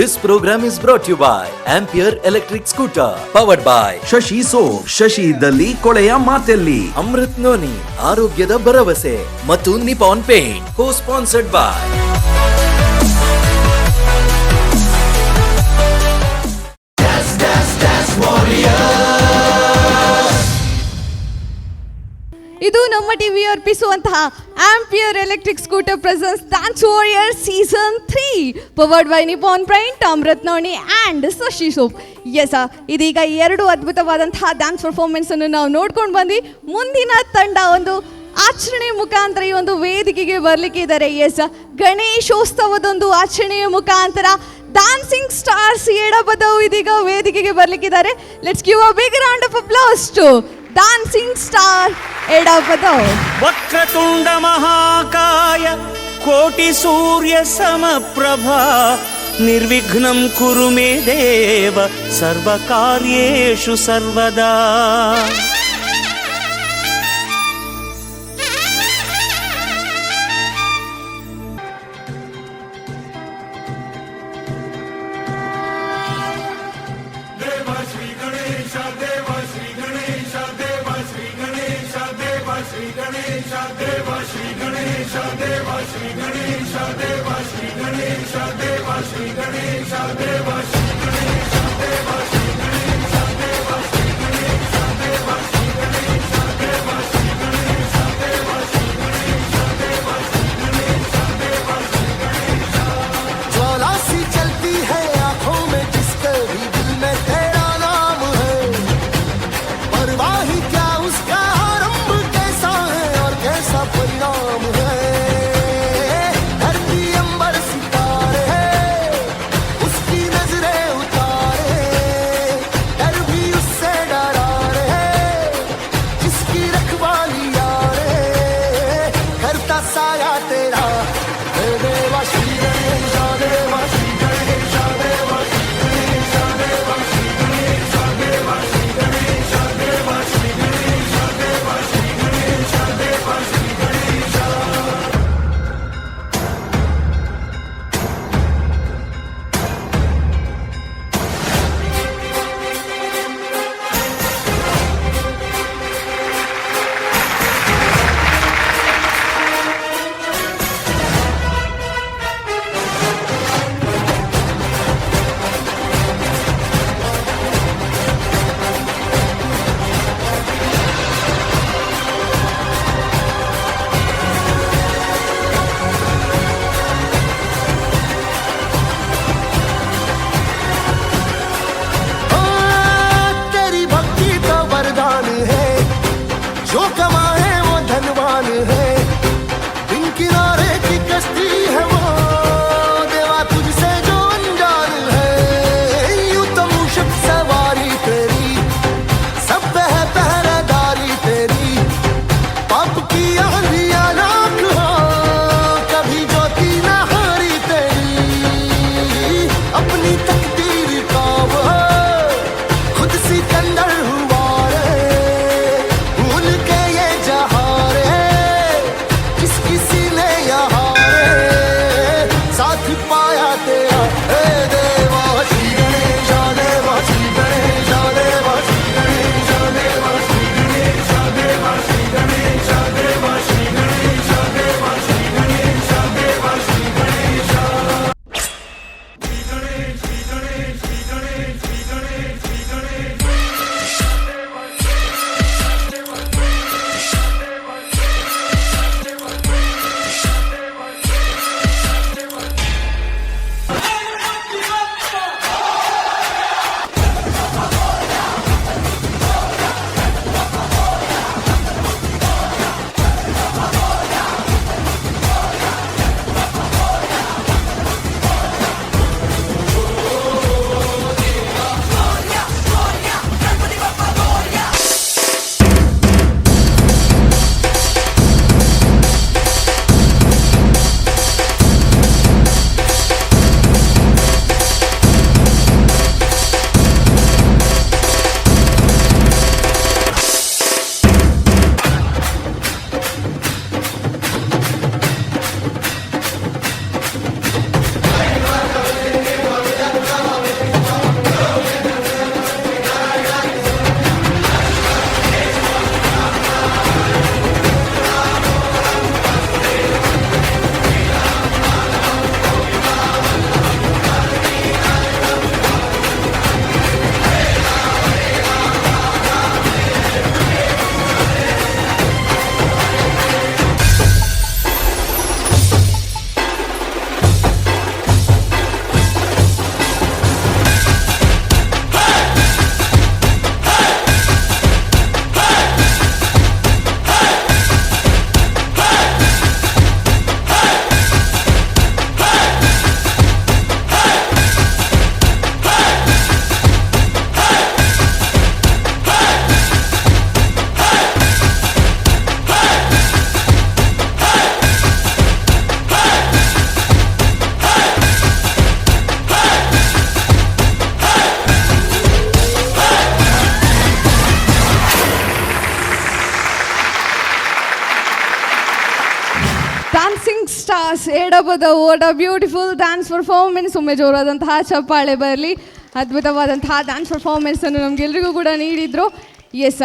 This program is brought to you by Ampere Electric Scooter, powered by Shashi soap, Shashi ಇದ್ದಲ್ಲಿ ಕೊಳೆಯ ಮಾತೆಲ್ಲಿ. Amrit noni, ಆರೋಗ್ಯದ ಭರವಸೆ ಮತ್ತು Nippon paint, co-sponsored by ಇದು ನಮ್ಮ ಟಿವಿ ಅರ್ಪಿಸುವಂತಹ ampere electric scooter presents dance warrior season 3 powered by Nippon paint, Amrit Noni and Shashi soap. ಇದೀಗ ಎರಡು ಅದ್ಭುತವಾದಂತಹ ಡ್ಯಾನ್ಸ್ ಪರ್ಫಾರ್ಮೆನ್ಸ್ ಅನ್ನು ನಾವು ನೋಡ್ಕೊಂಡು ಬಂದ್ವಿ. ಮುಂದಿನ ತಂಡ ಒಂದು ಆಚರಣೆ ಮುಖಾಂತರ ಈ ಒಂದು ವೇದಿಕೆಗೆ ಬರ್ಲಿಕ್ಕಿದ್ದಾರೆ. ಗಣೇಶೋತ್ಸವದೊಂದು ಆಚರಣೆಯ ಮುಖಾಂತರ ಡ್ಯಾನ್ಸಿಂಗ್ ಸ್ಟಾರ್ಸ್ ಎಡಬದವು ಇದೀಗ ವೇದಿಕೆಗೆ ಬರ್ಲಿಕ್ಕಿದ್ದಾರೆ. Let's give a big round of applause to dancing star ಎಡಬದವು. ವಕ್ರತುಂಡ ಮಹಾಕಾಯ ಕೋಟಿ ಸೂರ್ಯ ಸಮಪ್ರಭಾ ನಿರ್ವಿಘ್ನಂ ಕುರು ಮೇ ದೇವ ಸರ್ವಕಾರ್ಯೇಷು ಸರ್ವದಾ. धरती अंबर सितारे उसकी नजरें what a beautiful dance performance. ಒಮ್ಮೆ ಜೋರಾದಂತಹ ಚಪ್ಪಾಳೆ ಬರಲಿ. ಅದ್ಭುತವಾದಂತಹ ಡ್ಯಾನ್ಸ್ ಪರ್ಫಾರ್ಮೆನ್ಸನ್ನು ನಮಗೆಲ್ರಿಗೂ ಕೂಡ ನೀಡಿದರು. ಎಸ್,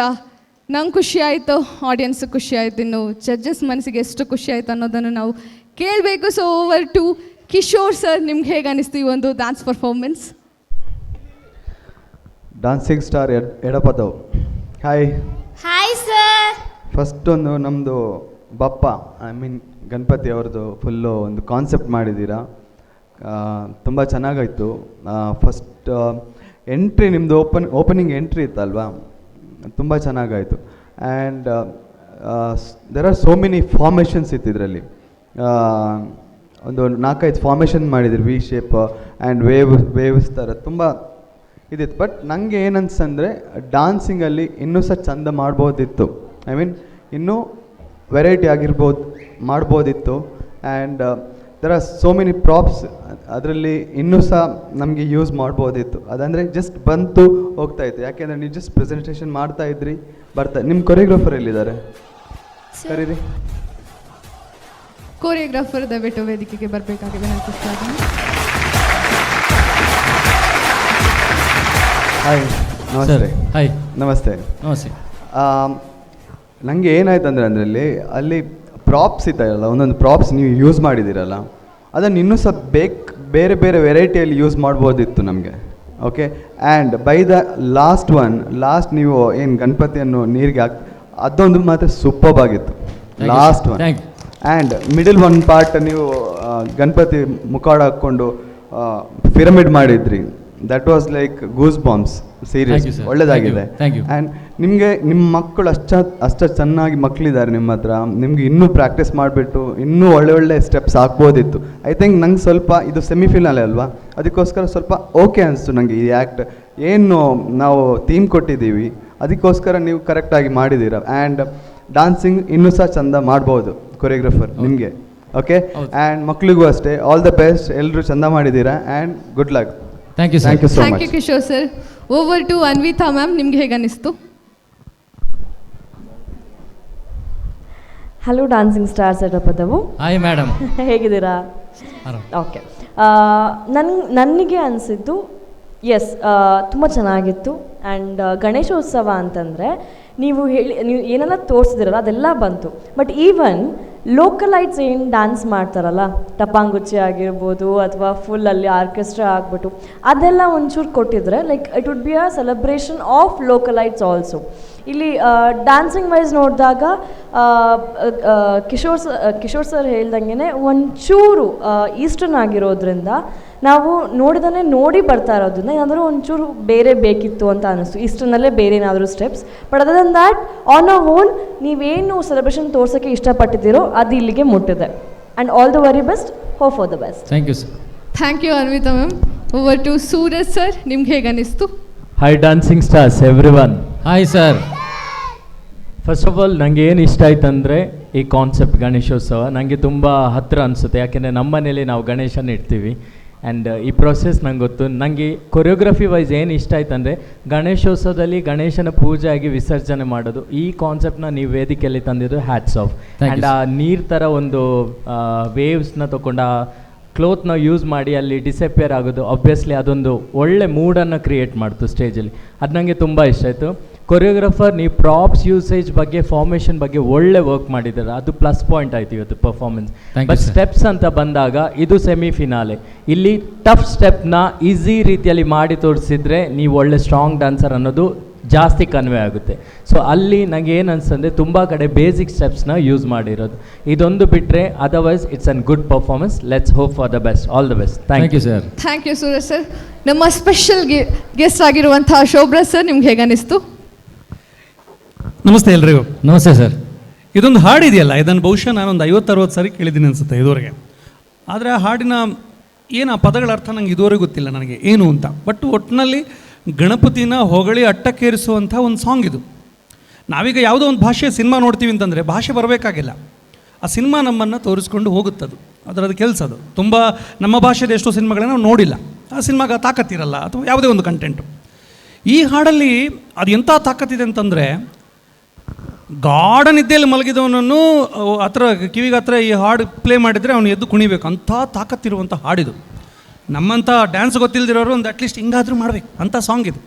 ನಂಗೆ ಖುಷಿ ಆಯಿತು, ಆಡಿಯನ್ಸ್ ಖುಷಿ ಆಯಿತು, ಇನ್ನು ಜಡ್ಜಸ್ ಮನಸ್ಸಿಗೆ ಎಷ್ಟು ಖುಷಿ ಆಯಿತು ಅನ್ನೋದನ್ನು ನಾವು ಕೇಳಬೇಕು. So over to Kishore sir, ನಿಮ್ಗೆ ಹೇಗೆ ಅನಿಸ್ತು ಈ ಒಂದು dance performance? Dancing star Edapadavu. Hi sir. First ಒಂದು ನಮ್ಮದು ಬಪ್ಪ ಗಣಪತಿ ಅವ್ರದ್ದು ಫುಲ್ಲು ಒಂದು ಕಾನ್ಸೆಪ್ಟ್ ಮಾಡಿದ್ದೀರಾ, ತುಂಬ ಚೆನ್ನಾಗಾಯಿತು. ಫಸ್ಟ್ ಎಂಟ್ರಿ ನಿಮ್ಮದು ಓಪನಿಂಗ್ ಎಂಟ್ರಿ ಇತ್ತಲ್ವಾ, ತುಂಬ ಚೆನ್ನಾಗಾಯಿತು. And there are so many formations ಇತ್ತು ಇದರಲ್ಲಿ. ಒಂದು 4-5 ಫಾರ್ಮೇಷನ್ ಮಾಡಿದ್ರು, ವಿ ಶೇಪ್ ಆ್ಯಂಡ್ ವೇವ್ಸ್ ಥರ ತುಂಬ ಇದಿತ್ತು. ಬಟ್ ನನಗೆ ಏನನ್ಸಂದರೆ ಡಾನ್ಸಿಂಗಲ್ಲಿ ಇನ್ನೂ ಸಹ ಚಂದ ಮಾಡ್ಬೋದಿತ್ತು. ಇನ್ನೂ ವೆರೈಟಿ ಮಾಡ್ಬೋದಿತ್ತು. And there are so many props ಅದರಲ್ಲಿ ಇನ್ನೂ ಸಹ ನಮಗೆ ಯೂಸ್ ಮಾಡ್ಬೋದಿತ್ತು. ಅದಂದರೆ ಜಸ್ಟ್ ಬಂತು ಹೋಗ್ತಾಯಿತ್ತು. ಯಾಕೆಂದರೆ ನೀವು ಜಸ್ಟ್ ಪ್ರೆಸೆಂಟೇಷನ್ ಮಾಡ್ತಾಯಿದ್ರಿ ನಿಮ್ಮ ಕೊರಿಯೋಗ್ರಾಫರ್ ಎಲ್ಲಿದ್ದಾರೆ? ಕರೀರಿ. ಕೋರಿಯೋಗ್ರಾಫರ್ ದಯವಿಟ್ಟು ವೇದಿಕೆಗೆ ಬರಬೇಕಾಗಿ ವಿನಂತಿಸ್ತಾ ಇದ್ದೀನಿ. ಹಾಯ್, ನಮಸ್ತೆ. ಹಾಯ್, ನಮಸ್ತೆ. ನಮಸ್ತೆ. ನನಗೆ ಏನಾಯ್ತು ಅಂದರೆ ಅಲ್ಲಿ ಪ್ರಾಪ್ಸ್ ಇತ್ತಲ್ಲ, ಒಂದೊಂದು ಪ್ರಾಪ್ಸ್ ನೀವು ಯೂಸ್ ಮಾಡಿದ್ದೀರಲ್ಲ, ಅದನ್ನು ಇನ್ನೂ ಸಹ ಬೇರೆ ಬೇರೆ ವೆರೈಟಿಯಲ್ಲಿ ಯೂಸ್ ಮಾಡ್ಬೋದಿತ್ತು ನಮಗೆ. Okay. And by the last ನೀವು ಏನು ಗಣಪತಿಯನ್ನು ನೀರಿಗೆ ಅದೊಂದು ಮಾತ್ರ ಸೂಪರ್ಬ್ ಆಗಿತ್ತು. Last one. And middle one part ನೀವು ಗಣಪತಿ ಮುಖವಾಡ ಹಾಕ್ಕೊಂಡು ಪಿರಮಿಡ್ ಮಾಡಿದ್ರಿ. That was like goose bombs. Serious, ಒಳ್ಳೆಯದಾಗಿದೆ. ಆ್ಯಂಡ್ ನಿಮಗೆ ನಿಮ್ಮ ಮಕ್ಕಳು ಅಷ್ಟು ಚೆನ್ನಾಗಿ ಮಕ್ಕಳಿದ್ದಾರೆ ನಿಮ್ಮ ಹತ್ರ. ನಿಮಗೆ ಇನ್ನೂ ಪ್ರಾಕ್ಟೀಸ್ ಮಾಡಿಬಿಟ್ಟು ಇನ್ನೂ ಒಳ್ಳೆ ಸ್ಟೆಪ್ಸ್ ಹಾಕ್ಬೋದಿತ್ತು. ಐ ಥಿಂಕ್ ನಂಗೆ ಸ್ವಲ್ಪ ಇದು ಸೆಮಿಫಿನಾಲೆ ಅಲ್ವಾ, ಅದಕ್ಕೋಸ್ಕರ ಸ್ವಲ್ಪ ಓಕೆ ಅನಿಸ್ತು ನನಗೆ. ಈ ಆ್ಯಕ್ಟ್ ಏನು ನಾವು ಥೀಮ್ ಕೊಟ್ಟಿದ್ದೀವಿ ಅದಕ್ಕೋಸ್ಕರ ನೀವು ಕರೆಕ್ಟಾಗಿ ಮಾಡಿದ್ದೀರ. ಆ್ಯಂಡ್ ಡಾನ್ಸಿಂಗ್ ಇನ್ನೂ ಸಹ ಚಂದ ಮಾಡ್ಬೋದು ಕೊರಿಯೋಗ್ರಾಫರ್ ನಿಮಗೆ. ಓಕೆ. ಆ್ಯಂಡ್ ಮಕ್ಕಳಿಗೂ ಅಷ್ಟೇ, ಆಲ್ ದ ಬೆಸ್ಟ್. ಎಲ್ಲರೂ ಚಂದ ಮಾಡಿದ್ದೀರಾ and good luck. Thank you so much. Thank you Kishore sir. Over to Anvita ma'am, ನಿಮ್ಗೆ ಹೇಗೆ ಅನಿಸ್ತು? Hello dancing stars Edapadavu. Hi madam, ಹೇಗಿದ್ದೀರಾ? ಓಕೆ. ನನಗೆ ಅನಿಸಿದ್ದು ತುಂಬ ಚೆನ್ನಾಗಿತ್ತು. ಆ್ಯಂಡ್ ಗಣೇಶೋತ್ಸವ ಅಂತಂದರೆ ನೀವು ಏನೆಲ್ಲ ತೋರಿಸಿದಿರಲ್ಲ ಅದೆಲ್ಲ ಬಂತು. ಬಟ್ ಈವನ್ ಲೋಕಲೈಟ್ಸ್ ಏನು ಡ್ಯಾನ್ಸ್ ಮಾಡ್ತಾರಲ್ಲ, ಟಪಾಂಗುಚ್ಚಿ ಆಗಿರ್ಬೋದು ಅಥವಾ ಫುಲ್ ಅಲ್ಲಿ ಆರ್ಕೆಸ್ಟ್ರಾ ಆಗ್ಬಿಟ್ಟು ಅದೆಲ್ಲ ಒಂಚೂರು ಕೊಟ್ಟಿದ್ರೆ like it would be a celebration of localites also. ಇಲ್ಲಿ ಡ್ಯಾನ್ಸಿಂಗ್ ವೈಸ್ ನೋಡಿದಾಗ ಕಿಶೋರ್ ಸರ್ ಹೇಳ್ದಂಗೆ ಒಂಚೂರು ಈಸ್ಟರ್ನ್ ಆಗಿರೋದ್ರಿಂದ ನಾವು ನೋಡಿ ಬರ್ತಾ ಇರೋದ್ರಿಂದ ಏನಾದರೂ ಒಂಚೂರು ಬೇರೆ ಬೇಕಿತ್ತು ಅಂತ ಅನ್ನಿಸ್ತು. ಈಸ್ಟರ್ನಲ್ಲೇ ಬೇರೆ ಏನಾದರೂ steps. But other than that on a whole ನೀವೇನು ಸೆಲೆಬ್ರೇಷನ್ ತೋರ್ಸೋಕ್ಕೆ ಇಷ್ಟಪಟ್ಟಿದ್ದೀರೋ ಅದು ಇಲ್ಲಿಗೆ ಮುಟ್ಟಿದೆ. And all the very best. Hope for the best. Thank you sir. Thank you Anvita ma'am. Over to Suraj sir, ನಿಮ್ಗೆ ಹೇಗೆ ಅನಿಸ್ತು? Hi dancing stars everyone. Hi sir. First of all ನನಗೆ ಏನು ಇಷ್ಟ ಆಯ್ತು ಅಂದರೆ ಈ ಕಾನ್ಸೆಪ್ಟ್ ಗಣೇಶೋತ್ಸವ ನನಗೆ ತುಂಬ ಹತ್ತಿರ ಅನಿಸುತ್ತೆ. ಯಾಕೆಂದರೆ ನಮ್ಮ ಮನೇಲಿ ನಾವು ಗಣೇಶನ ಇಡ್ತೀವಿ. ಆ್ಯಂಡ್ ಈ ಪ್ರೊಸೆಸ್ ನಂಗೆ ಗೊತ್ತು. ನನಗೆ ಕೊರಿಯೋಗ್ರಫಿ ವೈಸ್ ಏನು ಇಷ್ಟ ಆಯ್ತು ಅಂದರೆ ಗಣೇಶೋತ್ಸವದಲ್ಲಿ ಗಣೇಶನ ಪೂಜೆ ಆಗಿ ವಿಸರ್ಜನೆ ಮಾಡೋದು, ಈ ಕಾನ್ಸೆಪ್ಟ್ನ ನೀವು ವೇದಿಕೆಯಲ್ಲಿ ತಂದಿದ್ದು ಹ್ಯಾಟ್ಸ್ ಆಫ್. ಆ್ಯಂಡ್ ಆ ನೀರು ಥರ ಒಂದು ವೇವ್ಸ್ನ ತೊಗೊಂಡು ಆ ಕ್ಲೋತ್ನ ಯೂಸ್ ಮಾಡಿ ಅಲ್ಲಿ ಡಿಸಪಿಯರ್ ಆಗೋದು ಆಬ್ವಿಯಸ್ಲಿ ಅದೊಂದು ಒಳ್ಳೆ ಮೂಡನ್ನು ಕ್ರಿಯೇಟ್ ಮಾಡ್ತು ಸ್ಟೇಜಲ್ಲಿ. ಅದು ನನಗೆ ತುಂಬ ಇಷ್ಟ ಆಯಿತು. ಕೊರಿಯೋಗ್ರಾಫರ್ ನೀವು ಪ್ರಾಪ್ಸ್ ಯೂಸೇಜ್ ಬಗ್ಗೆ ಫಾರ್ಮೇಷನ್ ಬಗ್ಗೆ ಒಳ್ಳೆ ವರ್ಕ್ ಮಾಡಿದ್ದಾರೆ, ಅದು ಪ್ಲಸ್ ಪಾಯಿಂಟ್ ಆಯ್ತು ಇವತ್ತು ಪರ್ಫಾರ್ಮೆನ್ಸ್. ಬಟ್ ಸ್ಟೆಪ್ಸ್ ಅಂತ ಬಂದಾಗ ಇದು ಸೆಮಿಫಿನಾಲೆ. ಇಲ್ಲಿ ಟಫ್ ಸ್ಟೆಪ್ನ ಈಸಿ ರೀತಿಯಲ್ಲಿ ಮಾಡಿ ತೋರಿಸಿದ್ರೆ ನೀವು ಒಳ್ಳೆ ಸ್ಟ್ರಾಂಗ್ ಡ್ಯಾನ್ಸರ್ ಅನ್ನೋದು ಜಾಸ್ತಿ ಕನ್ವೆ ಆಗುತ್ತೆ. ಸೊ ಅಲ್ಲಿ ನನಗೆ ಏನು ಅನ್ಸಂದರೆ ತುಂಬ ಕಡೆ ಬೇಸಿಕ್ ಸ್ಟೆಪ್ಸ್ನ ಯೂಸ್ ಮಾಡಿರೋದು. ಇದೊಂದು ಬಿಟ್ಟರೆ otherwise it's an good performance. Let's hope for the best. All the best. Thank you sir. Thank you Suraj sir. ನಮ್ಮ ಸ್ಪೆಷಲ್ ಗೆಸ್ಟ್ ಆಗಿರುವಂತಹ ಶೋಭ್ರಾ ಸರ್, ನಿಮ್ಗೆ ಹೇಗೆ ಅನಿಸ್ತು? ನಮಸ್ತೆ ಎಲ್ರಿಗೂ. ನಮಸ್ತೆ ಸರ್. ಇದೊಂದು ಹಾಡಿದೆಯಲ್ಲ, ಇದನ್ನು ಬಹುಶಃ ನಾನೊಂದು 50-60 ಸಾರಿ ಕೇಳಿದ್ದೀನಿ ಅನಿಸುತ್ತೆ ಇದುವರೆಗೆ. ಆದರೆ ಆ ಹಾಡಿನ ಏನು ಆ ಪದಗಳ ಅರ್ಥ ನನಗೆ ಇದುವರೆಗೂ ಗೊತ್ತಿಲ್ಲ ನನಗೆ ಏನು ಅಂತ. ಬಟ್ ಒಟ್ಟಿನಲ್ಲಿ ಗಣಪತಿನ ಹೊಗಳಿ ಅಟ್ಟಕ್ಕೇರಿಸುವಂಥ ಒಂದು ಸಾಂಗ್ ಇದು. ನಾವೀಗ ಯಾವುದೋ ಒಂದು ಭಾಷೆಯ ಸಿನಿಮಾ ನೋಡ್ತೀವಿ ಅಂತಂದರೆ ಭಾಷೆ ಬರಬೇಕಾಗಿಲ್ಲ, ಆ ಸಿನಿಮಾ ನಮ್ಮನ್ನು ತೋರಿಸ್ಕೊಂಡು ಹೋಗುತ್ತದು. ಅದರದ್ದು ಕೆಲಸ ಅದು. ತುಂಬ ನಮ್ಮ ಭಾಷೆದ ಎಷ್ಟೋ ಸಿನಿಮಾಗಳನ್ನ ನಾವು ನೋಡಿಲ್ಲ, ಆ ಸಿನಿಮಾಗೆ ತಾಕತ್ತಿರಲ್ಲ ಅಥವಾ ಯಾವುದೇ ಒಂದು ಕಂಟೆಂಟು. ಈ ಹಾಡಲ್ಲಿ ಅದು ಎಂಥ ತಾಕತ್ತಿದೆ ಅಂತಂದರೆ ಗಾಢ ನಿದ್ದೆಯಲ್ಲಿ ಮಲಗಿದವನನ್ನು ಹತ್ರ ಕಿವಿಗೆ ಹತ್ರ ಈ ಹಾಡು ಪ್ಲೇ ಮಾಡಿದರೆ ಅವನು ಎದ್ದು ಕುಣಿಬೇಕು, ಅಂಥ ತಾಕತ್ತಿರುವಂಥ ಹಾಡಿದು. ನಮ್ಮಂಥ ಡ್ಯಾನ್ಸ್ ಗೊತ್ತಿಲ್ಲದಿರೋರು ಒಂದು ಅಟ್ಲೀಸ್ಟ್ ಹಿಂಗಾದರೂ ಮಾಡಬೇಕು ಅಂಥ ಸಾಂಗ್ ಇದು.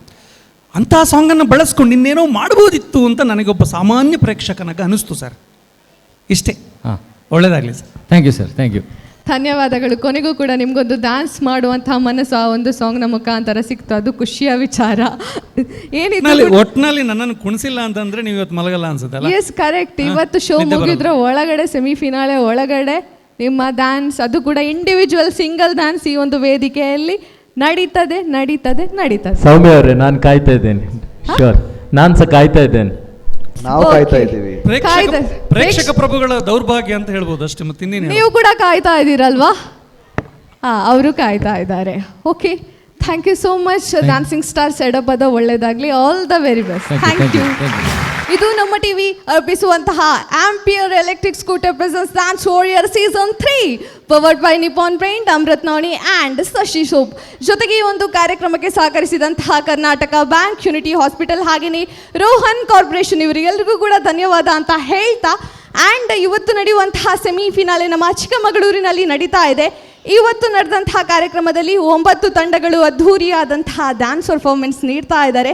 ಅಂಥ ಸಾಂಗನ್ನು ಬಳಸ್ಕೊಂಡು ಇನ್ನೇನೋ ಮಾಡ್ಬೋದಿತ್ತು ಅಂತ ನನಗೊಬ್ಬ ಸಾಮಾನ್ಯ ಪ್ರೇಕ್ಷಕನಾಗ ಅನಿಸ್ತು ಸರ್. ಇಷ್ಟೇ. ಹಾಂ, ಒಳ್ಳೆಯದಾಗಲಿ sir. Thank you sir, thank you. ಧನ್ಯವಾದಗಳು. ಕೊನೆಗೂ ಕೂಡ ನಿಮಗೊಂದು ಡ್ಯಾನ್ಸ್ ಮಾಡುವಂಥ ಮನಸ್ಸು ಆ ಒಂದು ಸಾಂಗ್ನ ಮುಖಾಂತರ ಸಿಕ್ತು, ಅದು ಖುಷಿಯ ವಿಚಾರ. ಒಟ್ಟಿನಲ್ಲಿ ನನ್ನನ್ನು ಕುಣಿಸಿಲ್ಲ ಅಂತಂದ್ರೆ ನೀವು ಇವತ್ತು ಮಲಗಲ್ಲ ಅನ್ಸುತ್ತಲ್ಲ? Yes, correct. ಇವತ್ತು ಶೋ ಮುಗಿದ್ರ ಒಳಗಡೆ ಸೆಮಿಫಿನಾಲೆ ಒಳಗಡೆ ನಿಮ್ಮ ಡ್ಯಾನ್ಸ್, ಅದು ಕೂಡ ಇಂಡಿವಿಜುವಲ್ ಸಿಂಗಲ್ ಡ್ಯಾನ್ಸ್ ಈ ಒಂದು ವೇದಿಕೆಯಲ್ಲಿ ನಡೀತದೆ ನಡೀತದೆ ನಡೀತದೆ. ಸೌಮ್ಯ ಅವರೇ, ನಾನು ಕಾಯ್ತಾ ಇದ್ದೇನೆ. ಶೋರ್, ನಾನು ಸಹ ಕಾಯ್ತಾ ಇದ್ದೇನೆ. ನಾವು ಕಾಯ್ತಾ ಇದ್ದೀವಿ. ಪ್ರೇಕ್ಷಕ ಪ್ರಭುಗಳ ದೌರ್ಭಾಗ್ಯ ಅಂತ ಹೇಳ್ಬೋದು ಅಷ್ಟೇ, ಮತ್ತೆ ಇನ್ನೇನು. ನೀವು ಕೂಡ ಕಾಯ್ತಾ ಇದ್ದೀರಲ್ವಾ? ಅವರು ಕಾಯ್ತಾ ಇದ್ದಾರೆ. Okay, thank you so much. Dancing star ಸೆಡಪದ ಒಳ್ಳೇದಾಗಲಿ, all the very best. Thank you. ಇದು ನಮ್ಮ ಟಿವಿ ಅರ್ಪಿಸುವಂತಹ ampere electric scooter presents dance warrior season 3 powered by Nippon paint, Amrit Noni and Shashi soap. ಜೊತೆಗೆ ಈ ಒಂದು ಕಾರ್ಯಕ್ರಮಕ್ಕೆ ಸಹಕರಿಸಿದಂತಹ ಕರ್ನಾಟಕ ಬ್ಯಾಂಕ್, ಯುನಿಟಿ ಹಾಸ್ಪಿಟಲ್, ಹಾಗೆಯೇ ರೋಹನ್ ಕಾರ್ಪೊರೇಷನ್, ಇವರಿಗೆಲ್ಲರಿಗೂ ಕೂಡ ಧನ್ಯವಾದ ಅಂತ ಹೇಳ್ತಾ, ಆ್ಯಂಡ್ ಇವತ್ತು ನಡೆಯುವಂತಹ ಸೆಮಿಫಿನಾಲೆ ನಮ್ಮ ಚಿಕ್ಕಮಗಳೂರಿನಲ್ಲಿ ನಡೀತಾ ಇದೆ. ಇವತ್ತು ನಡೆದಂತಹ ಕಾರ್ಯಕ್ರಮದಲ್ಲಿ 9 ತಂಡಗಳು ಅದ್ಧೂರಿಯಾದಂತಹ ಡ್ಯಾನ್ಸ್ ಪರ್ಫಾರ್ಮೆನ್ಸ್ ನೀಡ್ತಾ ಇದ್ದಾರೆ.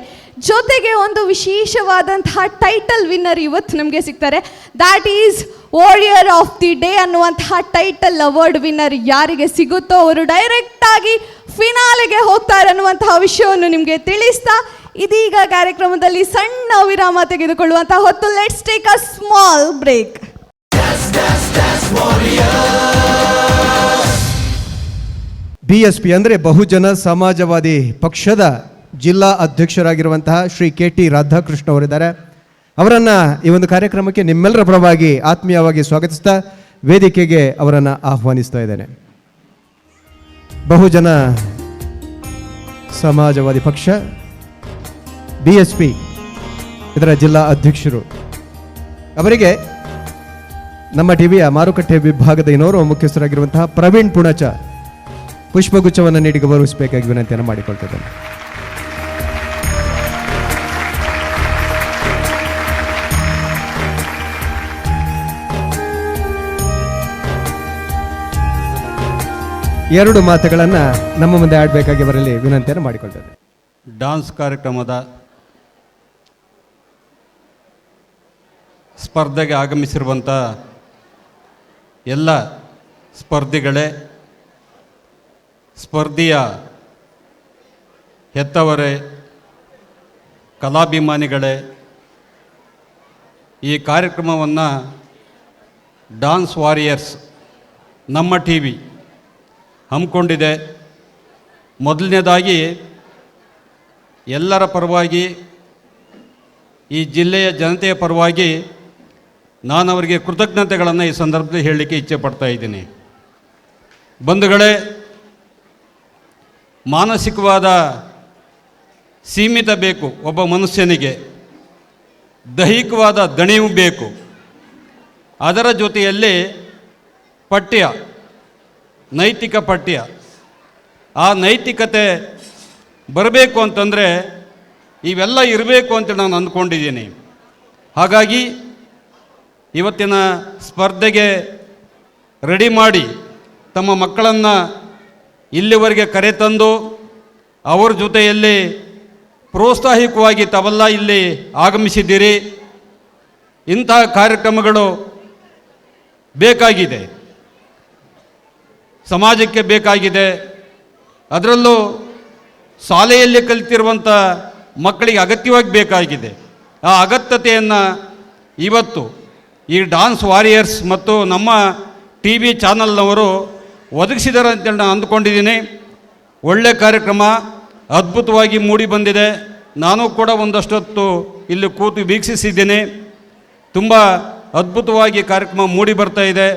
ಜೊತೆಗೆ ಒಂದು ವಿಶೇಷವಾದಂತಹ ಟೈಟಲ್ ವಿನ್ನರ್ ಇವತ್ತು ನಮಗೆ ಸಿಗ್ತಾರೆ. That is warrior of the day ಅನ್ನುವಂತಹ ಟೈಟಲ್ ಅವಾರ್ಡ್ ವಿನ್ನರ್ ಯಾರಿಗೆ ಸಿಗುತ್ತೋ ಅವರು ಡೈರೆಕ್ಟ್ ಆಗಿ ಫಿನಾಲೆಗೆ ಹೋಗ್ತಾರೆ ಅನ್ನುವಂತಹ ವಿಷಯವನ್ನು ನಿಮಗೆ ತಿಳಿಸ್ತಾ, ಇದೀಗ ಕಾರ್ಯಕ್ರಮದಲ್ಲಿ ಸಣ್ಣ ವಿರಾಮ ತೆಗೆದುಕೊಳ್ಳುವಂತಹ ಹೊತ್ತು. Let's take a small break. BSP ಅಂದರೆ ಬಹುಜನ ಸಮಾಜವಾದಿ ಪಕ್ಷದ ಜಿಲ್ಲಾ ಅಧ್ಯಕ್ಷರಾಗಿರುವಂತಹ ಶ್ರೀ KT ರಾಧಾಕೃಷ್ಣ ಅವರಿದ್ದಾರೆ. ಅವರನ್ನು ಈ ಒಂದು ಕಾರ್ಯಕ್ರಮಕ್ಕೆ ನಿಮ್ಮೆಲ್ಲರ ಪರವಾಗಿ ಆತ್ಮೀಯವಾಗಿ ಸ್ವಾಗತಿಸ್ತಾ ವೇದಿಕೆಗೆ ಅವರನ್ನು ಆಹ್ವಾನಿಸ್ತಾ ಇದ್ದೇನೆ. ಬಹುಜನ ಸಮಾಜವಾದಿ ಪಕ್ಷ BSP ಇದರ ಜಿಲ್ಲಾ ಅಧ್ಯಕ್ಷರು ಅವರಿಗೆ ನಮ್ಮ ಟಿವಿಯ ಮಾರುಕಟ್ಟೆ ವಿಭಾಗದ ಇನ್ನೋರ್ವ ಮುಖ್ಯಸ್ಥರಾಗಿರುವಂತಹ ಪ್ರವೀಣ್ ಪುಣಚ ಪುಷ್ಪಗುಚ್ಛವನ್ನು ನೀಡಿ ಗೌರವಿಸಬೇಕಾಗಿ ವಿನಂತಿಯನ್ನು ಮಾಡಿಕೊಳ್ತಿದ್ದೇನೆ. ಎರಡು ಮಾತುಗಳನ್ನು ನಮ್ಮ ಮುಂದೆ ಆಡಬೇಕಾಗಿ ಅವರಲ್ಲಿ ವಿನಂತಿಯನ್ನು ಮಾಡಿಕೊಳ್ತೇನೆ. ಡಾನ್ಸ್ ಕಾರ್ಯಕ್ರಮದ ಸ್ಪರ್ಧೆಗೆ ಆಗಮಿಸಿರುವಂಥ ಎಲ್ಲ ಸ್ಪರ್ಧಿಗಳೇ, ಸ್ಪರ್ಧೆಯ ಹೆತ್ತವರೇ, ಕಲಾಭಿಮಾನಿಗಳೇ, ಈ ಕಾರ್ಯಕ್ರಮವನ್ನು ಡಾನ್ಸ್ ವಾರಿಯರ್ಸ್ ನಮ್ಮ ಟಿವಿ ಹಮ್ಮಿಕೊಂಡಿದೆ. ಮೊದಲನೇದಾಗಿ ಎಲ್ಲರ ಪರವಾಗಿ, ಈ ಜಿಲ್ಲೆಯ ಜನತೆಯ ಪರವಾಗಿ ನಾನು ಅವರಿಗೆ ಕೃತಜ್ಞತೆಗಳನ್ನು ಈ ಸಂದರ್ಭದಲ್ಲಿ ಹೇಳಲಿಕ್ಕೆ ಇಚ್ಛೆ ಪಡ್ತಾ ಇದ್ದೀನಿ. ಬಂಧುಗಳೇ, ಮಾನಸಿಕವಾದ ಸೀಮಿತ ಬೇಕು ಒಬ್ಬ ಮನುಷ್ಯನಿಗೆ, ದೈಹಿಕವಾದ ದಣಿವು ಬೇಕು. ಅದರ ಜೊತೆಯಲ್ಲಿ ಪಠ್ಯ, ನೈತಿಕ ಪಠ್ಯ, ಆ ನೈತಿಕತೆ ಬರಬೇಕು ಅಂತಂದರೆ ಇವೆಲ್ಲ ಇರಬೇಕು ಅಂತ ನಾನು ಅಂದ್ಕೊಂಡಿದ್ದೀನಿ. ಹಾಗಾಗಿ ಇವತ್ತಿನ ಸ್ಪರ್ಧೆಗೆ ರೆಡಿ ಮಾಡಿ ತಮ್ಮ ಮಕ್ಕಳನ್ನು ಇಲ್ಲಿವರೆಗೆ ಕರೆತಂದು ಅವರ ಜೊತೆಯಲ್ಲಿ ಪ್ರೋತ್ಸಾಹಿಕವಾಗಿ ತಾವೆಲ್ಲ ಇಲ್ಲಿ ಆಗಮಿಸಿದ್ದೀರಿ. ಇಂತಹ ಕಾರ್ಯಕ್ರಮಗಳು ಬೇಕಾಗಿದೆ, ಸಮಾಜಕ್ಕೆ ಬೇಕಾಗಿದೆ. ಅದರಲ್ಲೂ ಶಾಲೆಯಲ್ಲಿ ಕಲಿತಿರುವಂಥ ಮಕ್ಕಳಿಗೆ ಅಗತ್ಯವಾಗಿ ಬೇಕಾಗಿದೆ. ಆ ಅಗತ್ಯತೆಯನ್ನು ಇವತ್ತು ಈ ಡಾನ್ಸ್ ವಾರಿಯರ್ಸ್ ಮತ್ತು ನಮ್ಮ TV ಚಾನಲ್ನವರು ಒದಗಿಸಿದ್ದಾರೆ ಅಂತೇಳಿ ನಾನು ಅಂದ್ಕೊಂಡಿದ್ದೀನಿ. ಒಳ್ಳೆಯ ಕಾರ್ಯಕ್ರಮ ಅದ್ಭುತವಾಗಿ ಮೂಡಿ ಬಂದಿದೆ. ನಾನು ಕೂಡ ಒಂದಷ್ಟೊತ್ತು ಇಲ್ಲಿ ಕೂತು ವೀಕ್ಷಿಸಿದ್ದೀನಿ. ತುಂಬ ಅದ್ಭುತವಾಗಿ ಕಾರ್ಯಕ್ರಮ ಮೂಡಿ ಬರ್ತಾ ಇದೆ.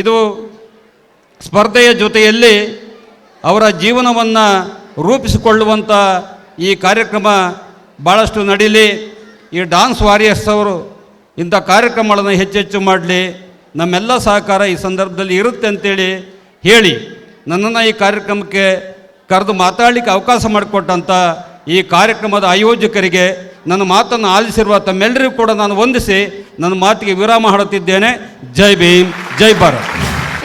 ಇದು ಸ್ಪರ್ಧೆಯ ಜೊತೆಯಲ್ಲಿ ಅವರ ಜೀವನವನ್ನು ರೂಪಿಸಿಕೊಳ್ಳುವಂಥ ಈ ಕಾರ್ಯಕ್ರಮ ಭಾಳಷ್ಟು ನಡೀಲಿ. ಈ ಡಾನ್ಸ್ ವಾರಿಯರ್ಸ್ ಅವರು ಇಂಥ ಕಾರ್ಯಕ್ರಮಗಳನ್ನು ಹೆಚ್ಚೆಚ್ಚು ಮಾಡಲಿ. ನಮ್ಮೆಲ್ಲ ಸಹಕಾರ ಈ ಸಂದರ್ಭದಲ್ಲಿ ಇರುತ್ತೆ ಅಂತೇಳಿ ಹೇಳಿ ನನ್ನನ್ನು ಈ ಕಾರ್ಯಕ್ರಮಕ್ಕೆ ಕರೆದು ಮಾತಾಡಲಿಕ್ಕೆ ಅವಕಾಶ ಮಾಡಿಕೊಟ್ಟಂಥ ಈ ಕಾರ್ಯಕ್ರಮದ ಆಯೋಜಕರಿಗೆ ನನ್ನ ಮಾತನ್ನು ಆಲಿಸಿರುವ ತಮ್ಮೆಲ್ಲರಿಗೂ ಕೂಡ ನಾನು ವಂದಿಸಿ ನನ್ನ ಮಾತಿಗೆ ವಿರಾಮ ಹಾಡುತ್ತಿದ್ದೇನೆ. ಜೈ ಭೀಮ್, ಜೈ ಭಾರತ್.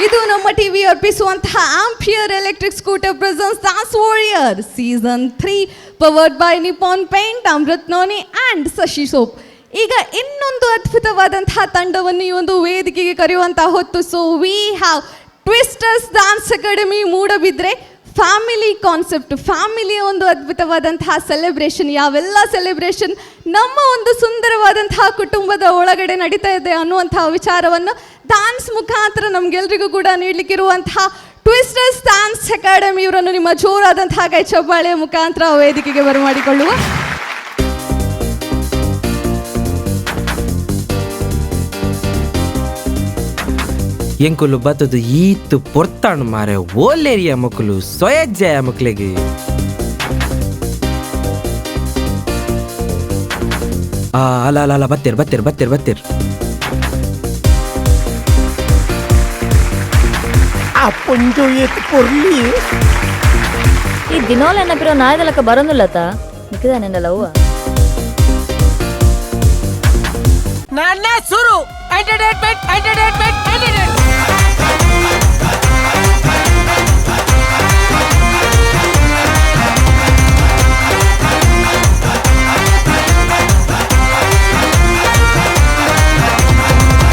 ಇದು ನಮ್ಮ ಟಿವಿ ಅರ್ಪಿಸುವಂತಹ ampere electric scooter presents dance warrior season 3 powered by Nippon paint, Amrit Noni and Shashi soap. ಈಗ ಇನ್ನೊಂದು ಅದ್ಭುತವಾದಂತಹ ತಂಡವನ್ನು ಈ ಒಂದು ವೇದಿಕೆಗೆ ಕರೆಯುವಂತಹ ಹೊತ್ತು. So we have twisters dance academy Moodabidri. Family concept, ಫ್ಯಾಮಿಲಿಯ ಒಂದು ಅದ್ಭುತವಾದಂತಹ ಸೆಲೆಬ್ರೇಷನ್. ಯಾವೆಲ್ಲ ಸೆಲೆಬ್ರೇಷನ್ ನಮ್ಮ ಒಂದು ಸುಂದರವಾದಂತಹ ಕುಟುಂಬದ ಒಳಗಡೆ ನಡೀತಾ ಇದೆ ಅನ್ನುವಂತಹ ವಿಚಾರವನ್ನು ಡಾನ್ಸ್ ಮುಖಾಂತರ ನಮಗೆಲ್ರಿಗೂ ಕೂಡ ನೀಡಲಿಕ್ಕಿರುವಂತಹ ಟ್ವಿಸ್ಟರ್ಸ್ ಡಾನ್ಸ್ ಅಕಾಡೆಮಿ ಇವರನ್ನು ನಿಮ್ಮ ಜೋರಾದಂತಹ ಕೈ ಚಪ್ಪಾಳೆಯ ಮುಖಾಂತರ ವೇದಿಕೆಗೆ ಬರಮಾಡಿಕೊಳ್ಳುವ. ಎಂಕುಲು ಬತ್ತದು ಈತು ಪೊರ್ತಾಣು ಮಾರೆ ಓಲೇರಿಯ ಮಕ್ಕಳು ಸೊಯಜ್ಜಯ ಮಕ್ಕಳಿಗೆ ಅಲ್ಲ ಅಲ್ಲ ಅಲ್ಲ ಬತ್ತೀರ್ ಬತ್ತೀರ್ ಬತ್ತೀರ್ ಬತ್ತೀರ್ ಈ ದಿನೋಲ್ ನೆನಪಿರೋ ನಾಯ್ದಲಕ್ಕ ಬರೋದಿಲ್ಲತ್ತ ಮಿಕ್ಕಿದಾನೆಲ್ಲ ಹೂವ ನನ್ನ ಸುರು ಎಂಟರ್ಟೈನ್ಮೆಂಟ್ ಎಂಟರ್ಟೈನ್ಮೆಂಟ್ ಎಂಟರ್ಟೈನ್ಮೆಂಟ್.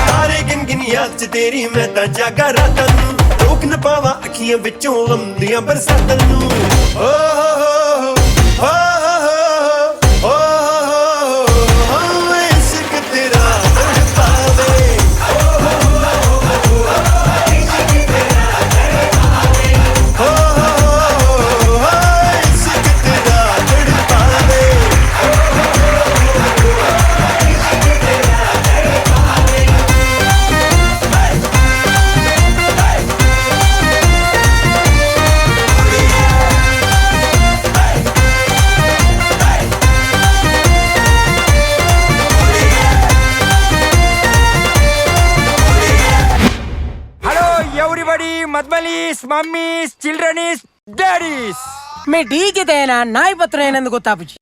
तारे गिन गिन याद च तेरी मैं तां जागा रातां नूं, रोक न पावा अखियां विचों आंदियां बरसातां नूं. ओ हो हो हो हो इश्क तेरा तड़पावे. ओ हो इश्क तेरा तड़पावे. ओ हो इश्क तेरा तड़पावे. ಮದ್ಮಲೀಸ್, ಮಮ್ಮೀಸ್, ಚಿಲ್ಡ್ರನೀಸ್, ಡ್ಯಾಡೀಸ್. ಮೇ ಡಿಜೆ ದೇನಾ ನಾಯಿ ಪತ್ರ ಏನಂದು ಗೊತ್ತಾಪುಜಿ.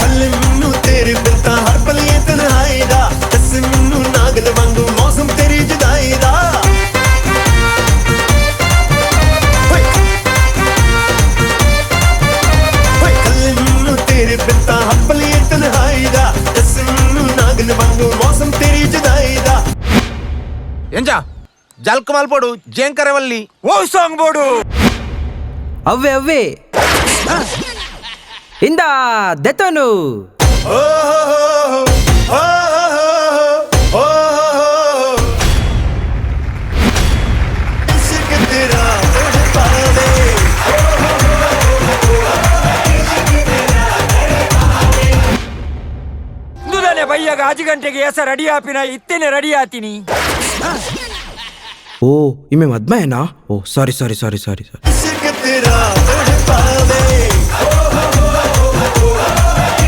हल्ले मैनू तेरे बिन तां हर पल ये तन्हाई दा, दस मैनू नागल वांगू मौसम तेरी जुदाई दा. हल्ले मैनू तेरे बिन तां हर पल ये तन्हाई दा, दस मैनू नागल वांगू मौसम तेरी जुदाई दा. ಎಂಜಾ ಜಲ್ಕಮಾಲ್ ಬೋಡು ಜೇಂಕರವಲ್ಲಿ ಓ ಸಾಂಗ್ ಬೋಡು ಅವ್ವೆ ಅವ್ವೆ ಇಂದ ದೆತನು ओ हो हो इश्क तेरा तड़पावे. ದುದನೆ ಬಯ್ಯಾಗ 5 ಗಂಟೆಗೆ ಹೆಸರು ರೆಡಿ ಆಪಿನ ಇತ್ತೇನೆ ರೆಡಿ ಆತೀನಿ. ಓ ಇಮೆ ಮದ್ಮಯನಾ? ಓ ಸಾರಿ ಸಾರಿ ಸಾರಿ ಸಾರಿ ಸಾರಿ. इश्क तेरा तड़पावे.